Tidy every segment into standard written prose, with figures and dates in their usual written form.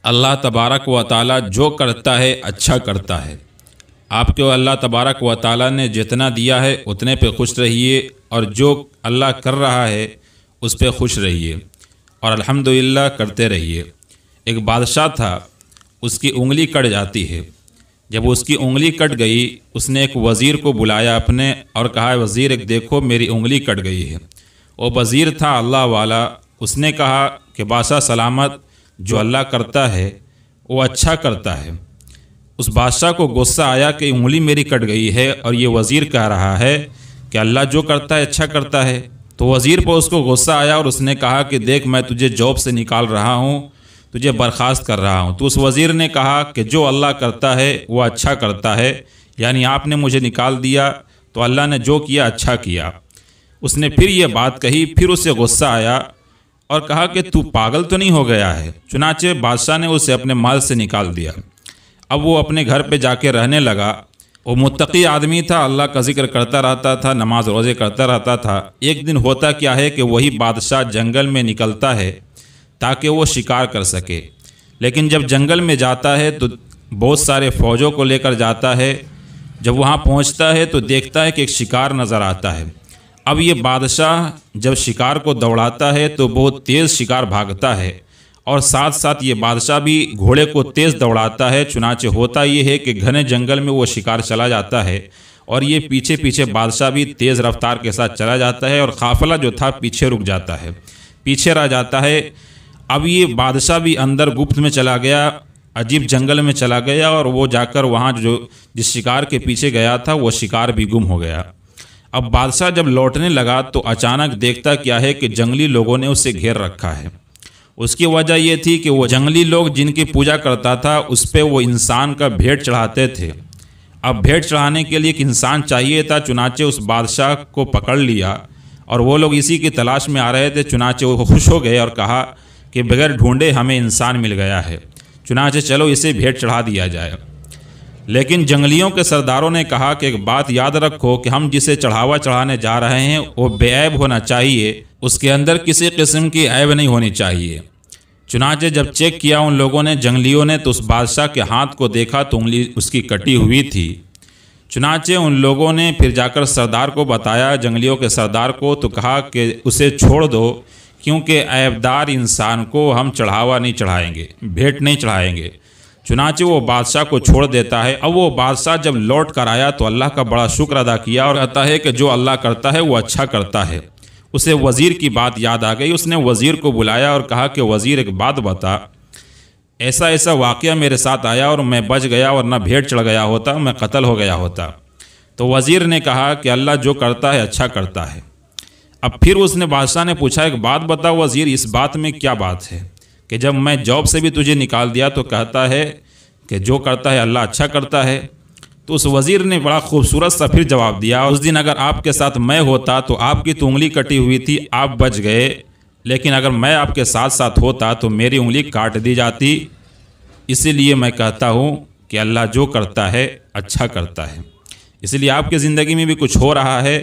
اللہ तबारक व ताला जो करता है अच्छा करता है। आपको अल्लाह तबारक व ताला ने जितना दिया है उतने पे खुश रहिए और जो अल्लाह कर रहा है उस पे खुश रहिए और अल्हम्दुलिल्लाह करते रहिए। एक बादशाह था, उसकी उंगली कट जाती है। जब उसकी उंगली कट गई, उसने एक वज़ीर को बुलाया अपने और कहा, वज़ीर एक देखो मेरी उंगली कट गई है। वो वज़ीर था अल्लाह वाला। उसने कहा कि बादशाह सलामत, जो अल्लाह करता है वो अच्छा करता है। उस बादशाह को गुस्सा आया कि उंगली मेरी कट गई है और ये वज़ीर कह रहा है कि अल्लाह जो करता है अच्छा करता है। तो वज़ीर पर उसको गुस्सा आया और उसने कहा कि देख मैं तुझे जॉब से निकाल रहा हूँ, तुझे बर्खास्त कर रहा हूँ। तो उस वज़ीर ने कहा कि जो अल्लाह करता है वो अच्छा करता है, यानी आपने मुझे निकाल दिया तो अल्लाह ने जो किया अच्छा किया। उसने फिर ये बात कही, फिर उससे गुस्सा आया और कहा कि तू पागल तो नहीं हो गया है। चुनाचे बादशाह ने उसे अपने माल से निकाल दिया। अब वो अपने घर पे जाके रहने लगा। वो मुत्तकी आदमी था, अल्लाह का जिक्र करता रहता था, नमाज रोज़े करता रहता था। एक दिन होता क्या है कि वही बादशाह जंगल में निकलता है ताकि वो शिकार कर सके। लेकिन जब जंगल में जाता है तो बहुत सारे फ़ौजों को लेकर जाता है। जब वहाँ पहुँचता है तो देखता है कि एक शिकार नज़र आता है। अब ये बादशाह जब शिकार को दौड़ाता है तो बहुत तेज़ शिकार भागता है और साथ साथ ये बादशाह भी घोड़े को तेज़ दौड़ाता है। चुनाचे होता ये है कि घने जंगल में वो शिकार चला जाता है और ये पीछे पीछे बादशाह भी तेज़ रफ्तार के साथ चला जाता है और काफ़िला जो था पीछे रुक जाता है, पीछे रह जाता है। अब ये बादशाह भी अंदर गुप्त में चला गया, अजीब जंगल में चला गया और वो जाकर वहाँ जो जिस शिकार के पीछे गया था वो शिकार भी गुम हो गया। अब बादशाह जब लौटने लगा तो अचानक देखता क्या है कि जंगली लोगों ने उसे घेर रखा है। उसकी वजह ये थी कि वो जंगली लोग जिनकी पूजा करता था उस पर वो इंसान का भेंट चढ़ाते थे। अब भेंट चढ़ाने के लिए एक इंसान चाहिए था। चुनाचे उस बादशाह को पकड़ लिया और वो लोग इसी की तलाश में आ रहे थे। चुनाचे वो खुश हो गए और कहा कि बगैर ढूंढे हमें इंसान मिल गया है, चुनाचे चलो इसे भेंट चढ़ा दिया जाए। लेकिन जंगलियों के सरदारों ने कहा कि एक बात याद रखो कि हम जिसे चढ़ावा चढ़ाने जा रहे हैं वो बेऐब होना चाहिए, उसके अंदर किसी किस्म की ऐब नहीं होनी चाहिए। चुनाचे जब चेक किया उन लोगों ने, जंगलियों ने, तो उस बादशाह के हाथ को देखा तो उंगली उसकी कटी हुई थी। चुनाचे उन लोगों ने फिर जाकर सरदार को बताया, जंगलियों के सरदार को, तो कहा कि उसे छोड़ दो क्योंकि ऐबदार इंसान को हम चढ़ावा नहीं चढ़ाएंगे, भेंट नहीं चढ़ाएंगे। चुनाचे वो बादशाह को छोड़ देता है। अब वो बादशाह जब लौट कर आया तो अल्लाह का बड़ा शुक्र अदा किया और कहता है कि जो अल्लाह करता है वो अच्छा करता है। उसे वज़ीर की बात याद आ गई। उसने वज़ीर को बुलाया और कहा कि वज़ीर एक बात बता, ऐसा ऐसा वाक़या मेरे साथ आया और मैं बच गया, वरना भेंट चढ़ गया होता, मैं कत्ल हो गया होता। तो वज़ीर ने कहा कि अल्लाह जो करता है अच्छा करता है। अब फिर उसने बादशाह ने पूछा, एक बात बता वज़ीर, इस बात में क्या बात है कि जब मैं जॉब से भी तुझे निकाल दिया तो कहता है कि जो करता है अल्लाह अच्छा करता है। तो उस वज़ीर ने बड़ा खूबसूरत सा फिर जवाब दिया, उस दिन अगर आपके साथ मैं होता तो आपकी तो उंगली कटी हुई थी, आप बच गए, लेकिन अगर मैं आपके साथ साथ होता तो मेरी उंगली काट दी जाती। इसीलिए मैं कहता हूँ कि अल्लाह जो करता है अच्छा करता है। इसलिए आपकी ज़िंदगी में भी कुछ हो रहा है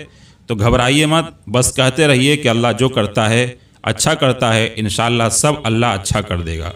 तो घबराइए मत, बस कहते रहिए कि अल्लाह जो करता है अच्छा करता है। इंशाअल्लाह सब अल्लाह अच्छा कर देगा।